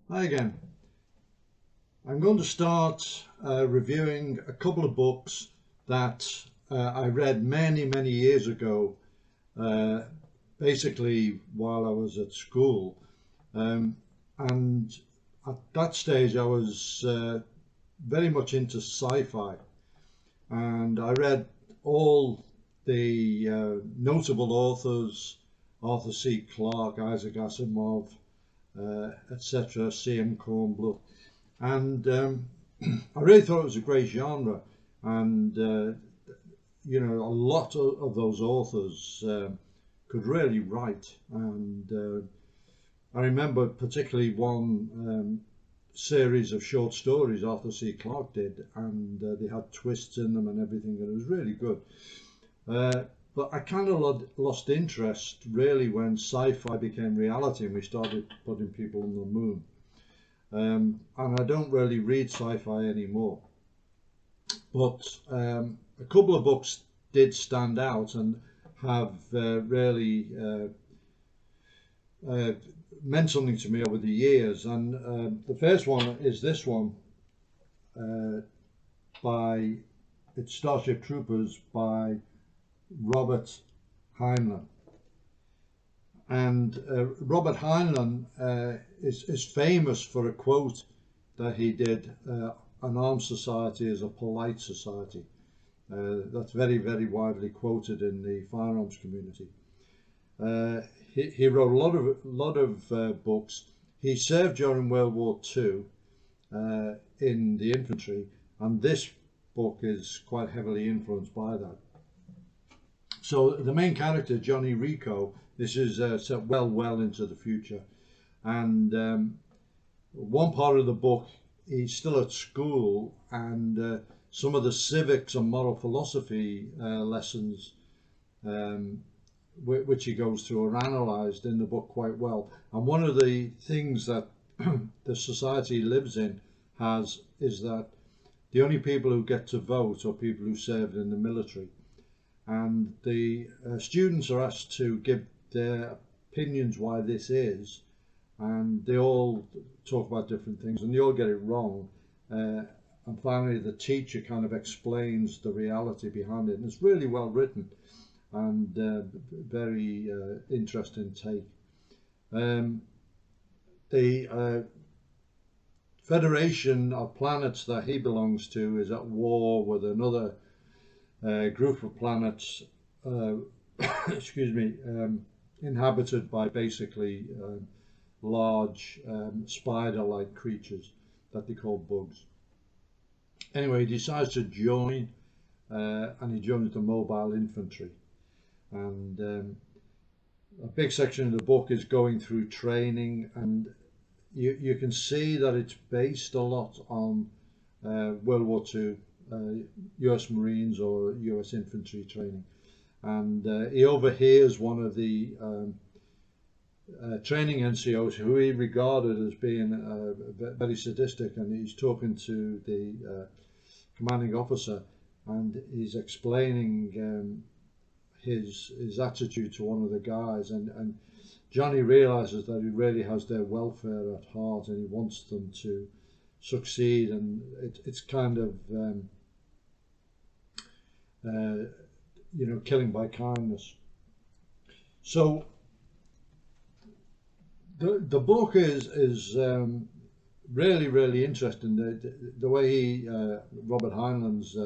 Hi again. I'm going to start reviewing a couple of books that I read many years ago, uh, basically while I was at school. Um, and at that stage, I was very much into sci-fi, and I read all the notable authors: Arthur C. Clarke, Isaac Asimov, etc., C.M. Kornbluth. And I really thought it was a great genre, and a lot of those authors could really write. And I remember particularly one series of short stories Arthur C. Clarke did, and they had twists in them and everything, and it was really good. Uh, but I kind of lost interest really when sci-fi became reality and we started putting people on the moon. And I don't really read sci-fi anymore. But a couple of books did stand out and have really uh, meant something to me over the years. And the first one is this one uh, by it's Starship Troopers by Robert Heinlein. And Robert Heinlein is famous for a quote that he did: "An armed society is a polite society." That's very widely quoted in the firearms community. Uh, he wrote a lot of books. He served during World War II in the infantry, and this book is quite heavily influenced by that. So the main character, Johnny Rico, this is set well into the future, and one part of the book he's still at school, and some of the civics and moral philosophy lessons um, which he goes through are analysed in the book quite well. And one of the things that the society he lives in has is that the only people who get to vote are people who served in the military, and the students are asked to give their opinions why this is, and they all talk about different things and they all get it wrong. And finally, the teacher kind of explains the reality behind it, and it's really well written and very interesting take. The Federation of planets that he belongs to is at war with another group of planets, excuse me, inhabited by basically large spider-like creatures that they call bugs. Anyway, he decides to join, and he joins the mobile infantry. And a big section of the book is going through training, and you can see that it's based a lot on World War II, US Marines or US infantry training. And he overhears one of the training NCOs who he regarded as being very sadistic, and he's talking to the commanding officer, and he's explaining his attitude to one of the guys, and Johnny realizes that he really has their welfare at heart and he wants them to succeed, and it's kind of killing by kindness. So the book is really interesting. The way he Robert Heinlein's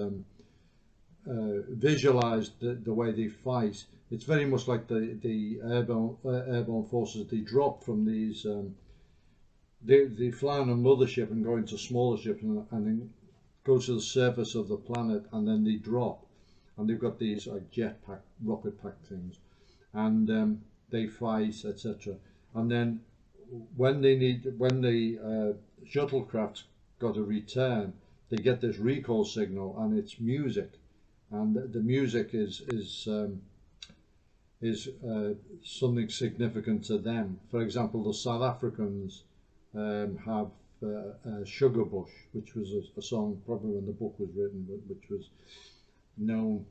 visualized the way they fight. It's very much like the airborne forces. They drop from these. They fly on a mothership and go into smaller ships and then go to the surface of the planet, and then they drop, and they've got these like jetpack, rocket pack things, and they fight, etc. And then when the shuttlecraft got a return, they get this recall signal, and it's music, and the music is something significant to them. For example, the South Africans have Sugar Bush, which was a song probably when the book was written, but which was known.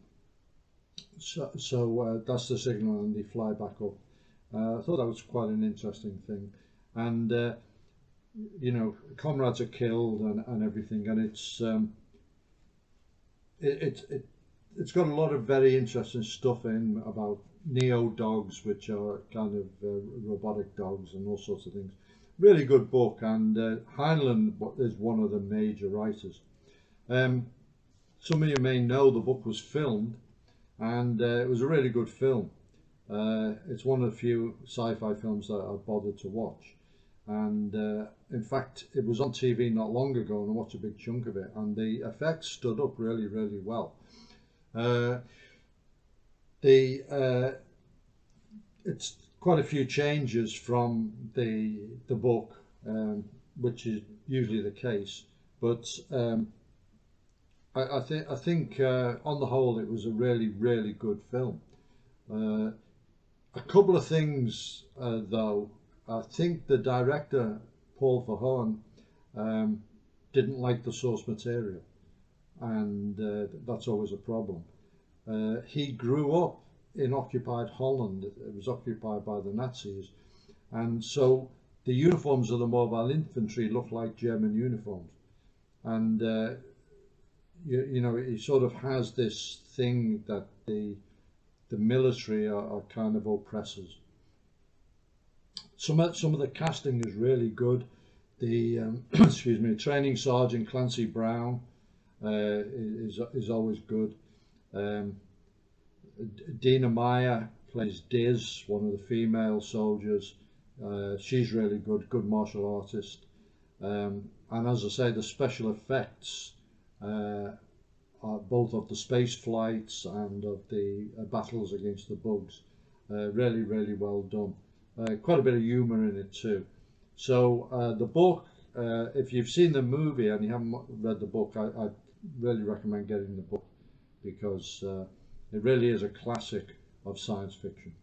So that's the signal, and they fly back up. I thought that was quite an interesting thing. And you know, comrades are killed and everything, and it, it it's got a lot of very interesting stuff in about neo dogs, which are kind of robotic dogs and all sorts of things. Really good book, and Heinlein is one of the major writers. Um, some of you may know the book was filmed, and it was a really good film. It's one of the few sci-fi films that I bothered to watch, and in fact, it was on TV not long ago, and I watched a big chunk of it, and the effects stood up really, really well. Uh, the It's quite a few changes from the book, which is usually the case, but I think on the whole it was a really, really good film. Uh, a couple of things though. I think the director Paul Verhoeven um, didn't like the source material, and that's always a problem. He grew up in occupied Holland. It was occupied by the Nazis, and so the uniforms of the mobile infantry look like German uniforms. And you know, he sort of has this thing that the military are kind of oppressors. Some of the casting is really good. The excuse me, training sergeant Clancy Brown is always good. Um, Dina Meyer plays Diz, one of the female soldiers. She's really good, good martial artist. And as I say, the special effects, uh, both of the space flights and of the battles against the bugs, really, really well done. Quite a bit of humour in it too. So the book, if you've seen the movie and you haven't read the book, I really recommend getting the book, because it really is a classic of science fiction.